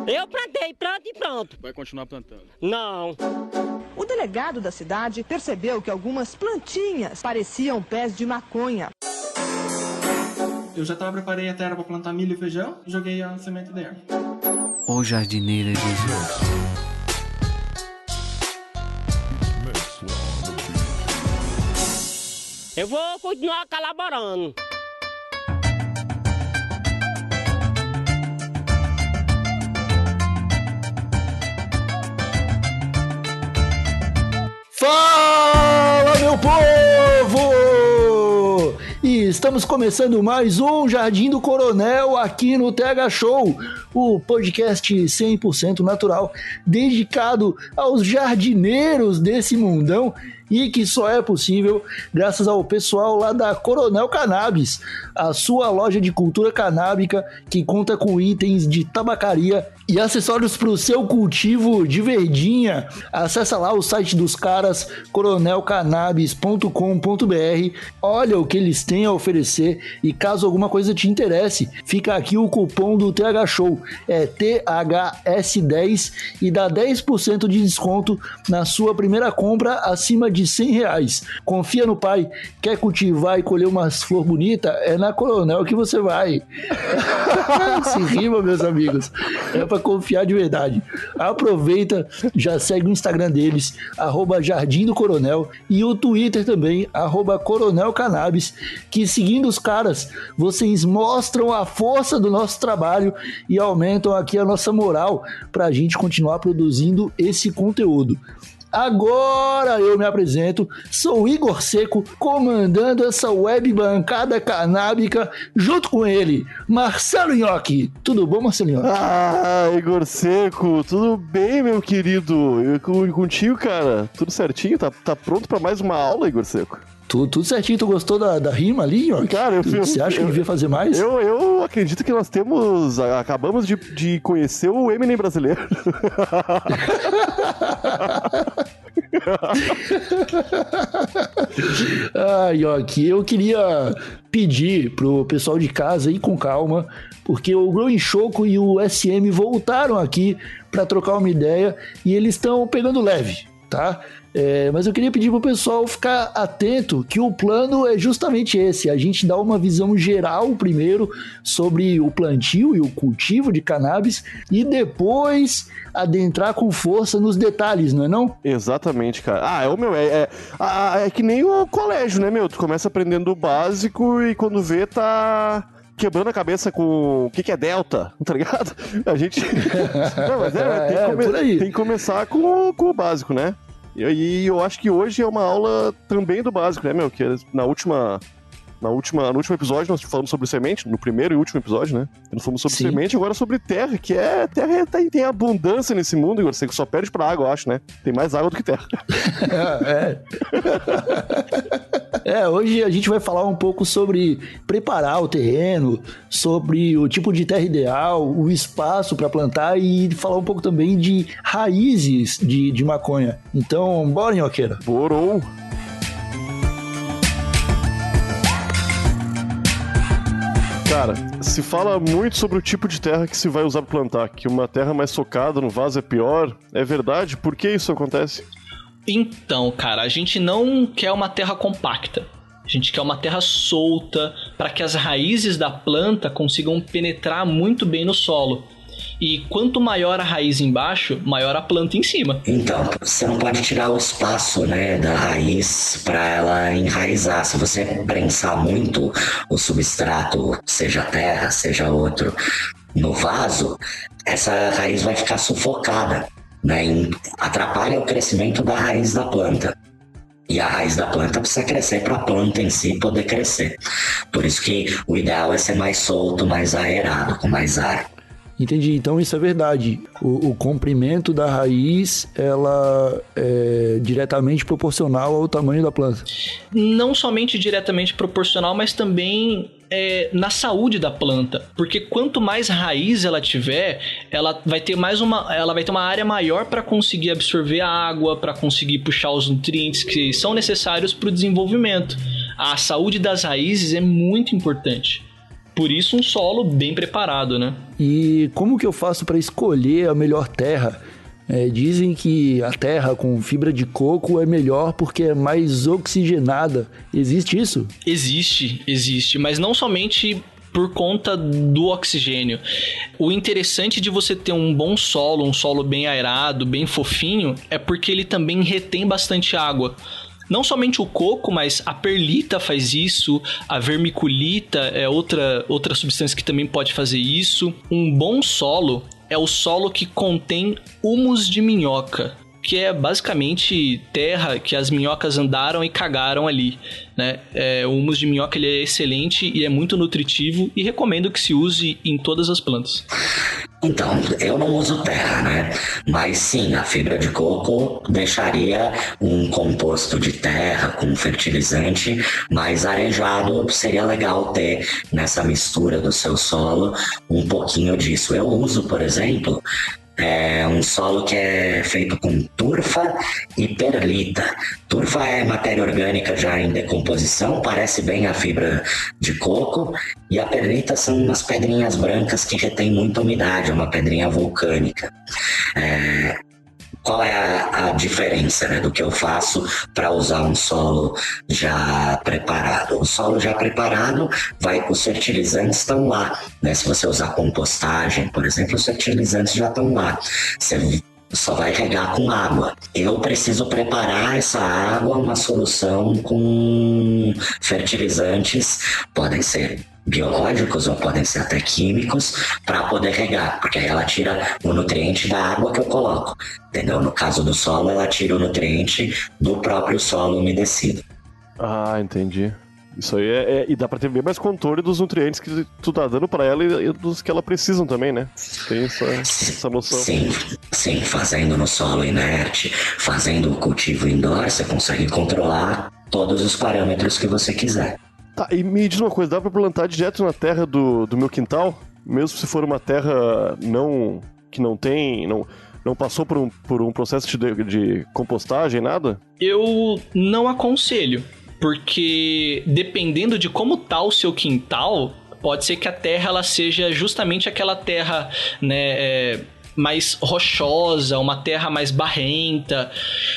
Eu plantei, planto e pronto. Vai continuar plantando? Não. O delegado da cidade percebeu que algumas plantinhas pareciam pés de maconha. Eu já preparei a terra para plantar milho e feijão e joguei a semente dentro. O jardineiro é Jesus. Eu vou continuar colaborando. Fala, meu povo! E estamos começando mais um Jardim do Coronel aqui no TH Show, o podcast 100% natural dedicado aos jardineiros desse mundão e que só é possível graças ao pessoal lá da Coronel Cannabis, a sua loja de cultura canábica que conta com itens de tabacaria e acessórios para o seu cultivo de verdinha. Acesse lá o site dos caras, coronelcannabis.com.br, olha o que eles têm a oferecer e caso alguma coisa te interesse, fica aqui o cupom do TH Show, é THS10 e dá 10% de desconto na sua primeira compra acima de R$100. Confia no pai, quer cultivar e colher umas flores bonitas? É na Coronel que você vai. Se rima, meus amigos. É pra confiar de verdade. Aproveita, já segue o Instagram deles, @Jardim do Coronel, e o Twitter também, @Coronel Cannabis, que seguindo os caras, vocês mostram a força do nosso trabalho e aumentam aqui a nossa moral pra gente continuar produzindo esse conteúdo. Agora eu me apresento, sou o Igor Seco, comandando essa web bancada canábica, junto com ele, Marcelo Nhoque. Tudo bom, Marcelo Nhoque? Ah, Igor Seco, tudo bem, meu querido? Contigo, cara? Tudo certinho? Tá pronto pra mais uma aula, Igor Seco? Tudo certinho, tu gostou da rima ali, Nhoque? Cara, você acha que devia fazer mais? Eu acredito que nós acabamos de conhecer o Eminem brasileiro. Nhoque, eu queria pedir pro pessoal de casa ir com calma, porque o Growing Choco e o SM voltaram aqui para trocar uma ideia e eles estão pegando leve, tá? Mas eu queria pedir pro pessoal ficar atento que o plano é justamente esse, a gente dá uma visão geral primeiro sobre o plantio e o cultivo de cannabis e depois adentrar com força nos detalhes, não é não? Exatamente, cara. É que nem o colégio, né, meu? Tu começa aprendendo o básico e quando vê tá quebrando a cabeça com o que é delta, tá ligado? A gente... Não, mas tem que começar com o básico, né? E eu acho que hoje é uma aula também do básico, né, meu? Que no último episódio nós falamos sobre semente, no primeiro e último episódio, né? Nós falamos sobre semente, agora sobre terra, que tem abundância nesse mundo, Igor, você só perde pra água, eu acho, né? Tem mais água do que terra. Hoje a gente vai falar um pouco sobre preparar o terreno, sobre o tipo de terra ideal, o espaço para plantar e falar um pouco também de raízes de maconha. Então, bora, Nhoqueira. Borou! Cara, se fala muito sobre o tipo de terra que se vai usar para plantar, que uma terra mais socada no vaso é pior. É verdade? Por que isso acontece? Então, cara, a gente não quer uma terra compacta. A gente quer uma terra solta para que as raízes da planta consigam penetrar muito bem no solo. E quanto maior a raiz embaixo, maior a planta em cima. Então, você não pode tirar o espaço, né, da raiz para ela enraizar. Se você prensar muito o substrato, seja terra, seja outro, no vaso, essa raiz vai ficar sufocada, né, e atrapalha o crescimento da raiz da planta. E a raiz da planta precisa crescer para a planta em si poder crescer. Por isso que o ideal é ser mais solto, mais aerado, com mais ar. Entendi, então isso é verdade. O comprimento da raiz, ela é diretamente proporcional ao tamanho da planta. Não somente diretamente proporcional, mas também na saúde da planta. Porque quanto mais raiz ela tiver, ela vai ter uma área maior para conseguir absorver a água, para conseguir puxar os nutrientes que são necessários para o desenvolvimento. A saúde das raízes é muito importante. Por isso um solo bem preparado, né? E como que eu faço para escolher a melhor terra? Dizem que a terra com fibra de coco é melhor porque é mais oxigenada. Existe isso? Existe, mas não somente por conta do oxigênio. O interessante de você ter um bom solo, um solo bem aerado, bem fofinho, é porque ele também retém bastante água. Não somente o coco, mas a perlita faz isso, a vermiculita é outra substância que também pode fazer isso. Um bom solo é o solo que contém humus de minhoca, que é basicamente terra que as minhocas andaram e cagaram ali, né? O humus de minhoca ele é excelente e é muito nutritivo e recomendo que se use em todas as plantas. Então, eu não uso terra, né? Mas sim, a fibra de coco deixaria um composto de terra com fertilizante mais arejado. Seria legal ter nessa mistura do seu solo um pouquinho disso. Eu uso, por exemplo, um solo que é feito com turfa e perlita. Turfa é matéria orgânica já em decomposição, parece bem a fibra de coco, e a perlita são umas pedrinhas brancas que retêm muita umidade, uma pedrinha vulcânica. Qual é a diferença, né, do que eu faço para usar um solo já preparado? O solo já preparado, os fertilizantes estão lá, né? Se você usar compostagem, por exemplo, os fertilizantes já estão lá. Você só vai regar com água. Eu preciso preparar essa água, uma solução com fertilizantes, podem ser biológicos ou podem ser até químicos, para poder regar, porque aí ela tira o nutriente da água que eu coloco, entendeu? No caso do solo, ela tira o nutriente do próprio solo umedecido. Ah, entendi. Isso aí e dá pra ter bem mais controle dos nutrientes que tu tá dando pra ela e dos que ela precisam também, né? Tem essa noção. Sim, fazendo no solo inerte, fazendo o cultivo indoor, você consegue controlar todos os parâmetros que você quiser. Tá, e me diz uma coisa, dá pra plantar direto na terra do meu quintal? Mesmo se for uma terra que não passou por um processo de compostagem, nada? Eu não aconselho, porque dependendo de como tá o seu quintal, pode ser que a terra ela seja justamente aquela terra, né, mais rochosa, uma terra mais barrenta.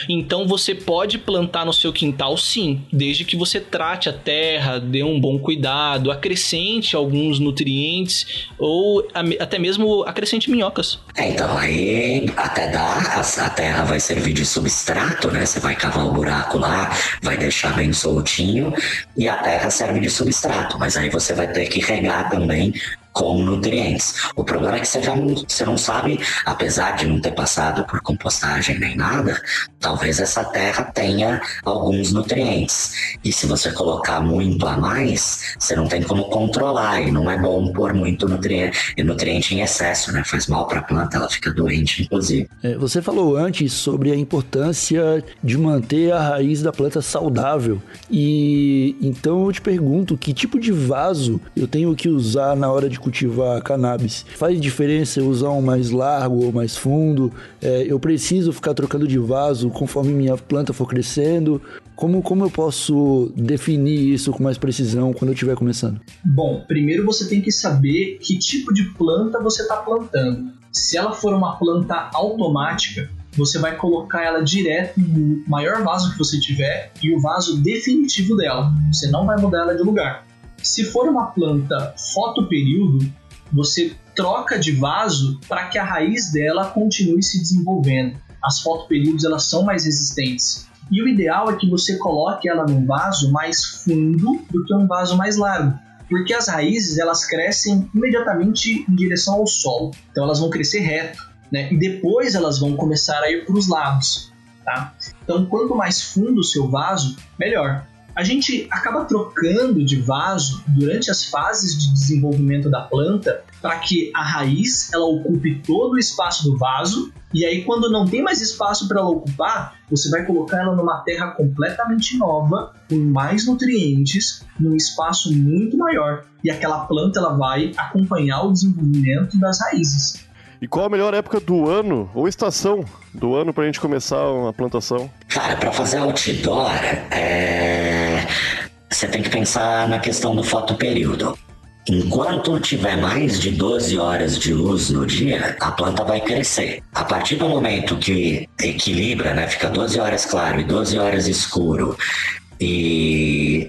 Então você pode plantar no seu quintal, sim, desde que você trate a terra, dê um bom cuidado, acrescente alguns nutrientes ou até mesmo acrescente minhocas. Então aí até dá, a terra vai servir de substrato, né? Você vai cavar o buraco lá, vai deixar bem soltinho e a terra serve de substrato, mas aí você vai ter que regar também com nutrientes. O problema é que você não sabe, apesar de não ter passado por compostagem nem nada, talvez essa terra tenha alguns nutrientes. E se você colocar muito a mais, você não tem como controlar, e não é bom pôr muito nutriente em excesso, né? Faz mal para a planta, ela fica doente, inclusive. Você falou antes sobre a importância de manter a raiz da planta saudável. E então eu te pergunto, que tipo de vaso eu tenho que usar na hora de cultivar cannabis? Faz diferença eu usar um mais largo ou mais fundo? Eu preciso ficar trocando de vaso conforme minha planta for crescendo? Como eu posso definir isso com mais precisão quando eu estiver começando? Bom, primeiro você tem que saber que tipo de planta você está plantando. Se ela for uma planta automática, você vai colocar ela direto no maior vaso que você tiver e o vaso definitivo dela. Você não vai mudar ela de lugar. Se for uma planta fotoperíodo, você troca de vaso para que a raiz dela continue se desenvolvendo. As fotoperíodos elas são mais resistentes. E o ideal é que você coloque ela num vaso mais fundo do que um vaso mais largo, porque as raízes elas crescem imediatamente em direção ao solo. Então elas vão crescer reto, né? E depois elas vão começar a ir para os lados. Tá? Então quanto mais fundo o seu vaso, melhor. A gente acaba trocando de vaso durante as fases de desenvolvimento da planta para que a raiz ela ocupe todo o espaço do vaso, e aí quando não tem mais espaço para ela ocupar, você vai colocar ela numa terra completamente nova, com mais nutrientes, num espaço muito maior, e aquela planta ela vai acompanhar o desenvolvimento das raízes. E qual a melhor época do ano ou estação do ano pra gente começar uma plantação? Cara, pra fazer outdoor, você tem que pensar na questão do fotoperíodo. Enquanto tiver mais de 12 horas de luz no dia, a planta vai crescer. A partir do momento que equilibra, né, fica 12 horas claro e 12 horas escuro,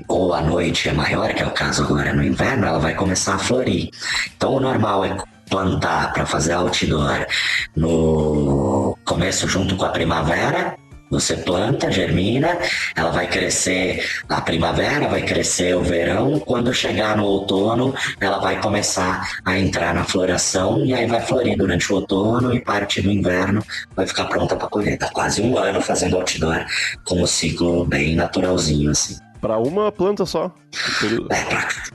ou a noite é maior, que é o caso agora no inverno, ela vai começar a florir. Então o normal é plantar para fazer outdoor no começo junto com a primavera. Você planta, germina, ela vai crescer a primavera, vai crescer o verão. Quando chegar no outono, ela vai começar a entrar na floração e aí vai florir durante o outono e parte do inverno vai ficar pronta para colher. Tá quase um ano fazendo outdoor com um ciclo bem naturalzinho, assim. Pra uma planta só.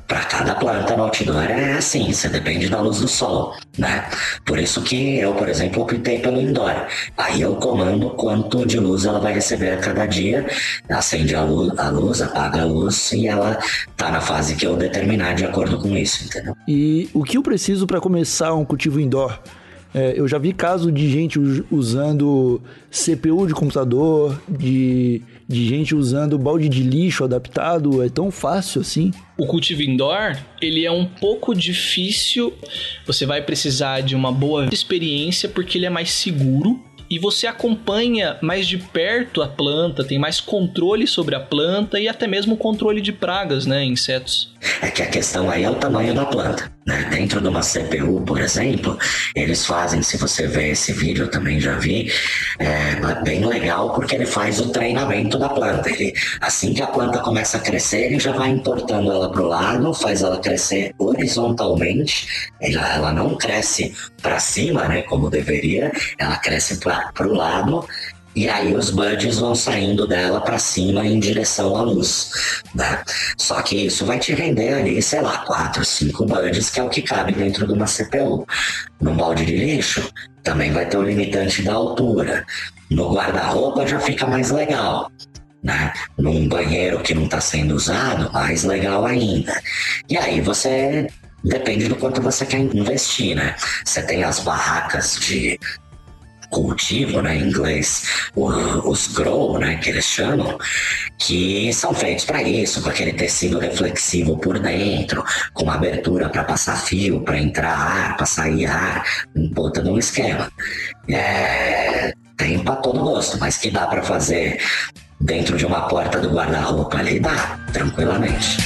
Pra cada planta no outdoor é assim, você depende da luz do sol, né? Por isso que eu, por exemplo, optei pelo indoor. Aí eu comando quanto de luz ela vai receber a cada dia, acende a luz, apaga a luz e ela tá na fase que eu determinar de acordo com isso, entendeu? E o que eu preciso para começar um cultivo indoor? Eu já vi caso de gente usando CPU de computador, de gente usando balde de lixo adaptado. É tão fácil assim? O cultivo indoor, ele é um pouco difícil. Você vai precisar de uma boa experiência porque ele é mais seguro. E você acompanha mais de perto a planta, tem mais controle sobre a planta e até mesmo controle de pragas, né, insetos. É que a questão aí é o tamanho da planta, né? Dentro de uma CPU, por exemplo, eles fazem, se você ver esse vídeo, eu também já vi, é bem legal porque ele faz o treinamento da planta. Ele, assim que a planta começa a crescer, ele já vai importando ela para o lado, faz ela crescer horizontalmente, ela não cresce para cima, né, como deveria, ela cresce para o lado. E aí os buds vão saindo dela para cima em direção à luz, né? Só que isso vai te render ali, sei lá, 4, 5 buds, que é o que cabe dentro de uma CPU. No balde de lixo, também vai ter o limitante da altura. No guarda-roupa já fica mais legal, né? Num banheiro que não está sendo usado, mais legal ainda. E aí você... Depende do quanto você quer investir, né? Você tem as barracas de cultivo, né, em inglês, os grow, né, que eles chamam, que são feitos para isso, com aquele tecido reflexivo por dentro, com abertura para passar fio, para entrar ar, para sair ar, um puta de um esquema. Tem para todo gosto, mas que dá para fazer dentro de uma porta do guarda-roupa ali, dá, tranquilamente.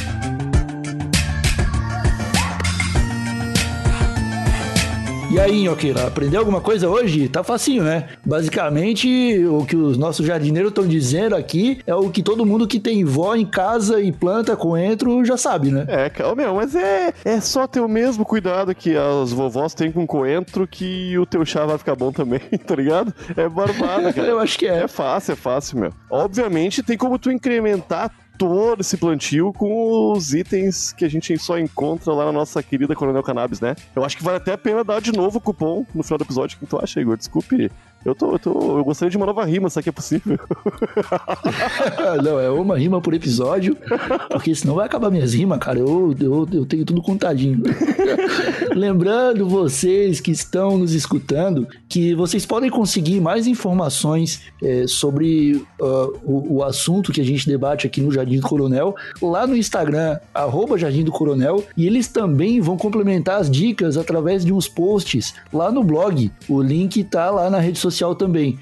E aí, Nhoqueira, aprendeu alguma coisa hoje? Tá facinho, né? Basicamente, o que os nossos jardineiros estão dizendo aqui é o que todo mundo que tem vó em casa e planta coentro já sabe, né? Mas é só ter o mesmo cuidado que as vovós têm com coentro que o teu chá vai ficar bom também, tá ligado? É barbada, cara. Eu acho que é. É fácil, meu. Obviamente, tem como tu incrementar todo esse plantio com os itens que a gente só encontra lá na nossa querida Coronel Cannabis, né? Eu acho que vale até a pena dar de novo o cupom no final do episódio. O que tu acha, Igor? Desculpe. Eu gostaria de uma nova rima, será que é possível? Não, é uma rima por episódio, porque senão vai acabar minhas rimas, cara. Eu tenho tudo contadinho. Lembrando vocês que estão nos escutando que vocês podem conseguir mais informações sobre o assunto que a gente debate aqui no Jardim do Coronel, lá no Instagram, @Jardim do Coronel, e eles também vão complementar as dicas através de uns posts lá no blog. O link tá lá na rede social também.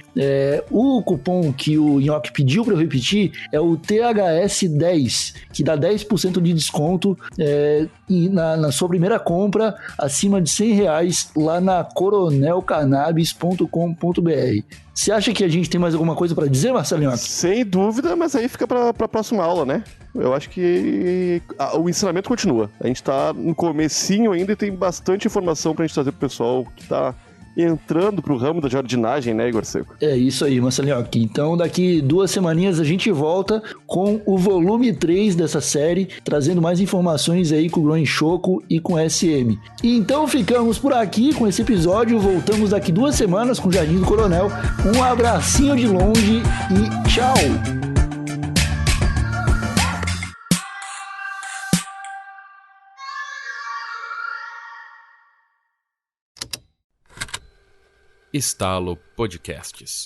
O cupom que o Nhoque pediu para eu repetir é o THS10, que dá 10% de desconto na sua primeira compra acima de R$100 lá na coronelcannabis.com.br. Você acha que a gente tem mais alguma coisa para dizer, Marcelo Nhoque? Sem dúvida, mas aí fica pra próxima aula, né? Eu acho que o ensinamento continua. A gente tá no comecinho ainda e tem bastante informação pra gente trazer pro pessoal que tá entrando pro ramo da jardinagem, né, Igor Seco? É isso aí, Marcelinho. Então, daqui 2 semaninhas a gente volta com o volume 3 dessa série, trazendo mais informações aí com o Growing Choco e com SM. E então ficamos por aqui com esse episódio. Voltamos daqui 2 semanas com o Jardim do Coronel. Um abracinho de longe e tchau! Estalo Podcasts.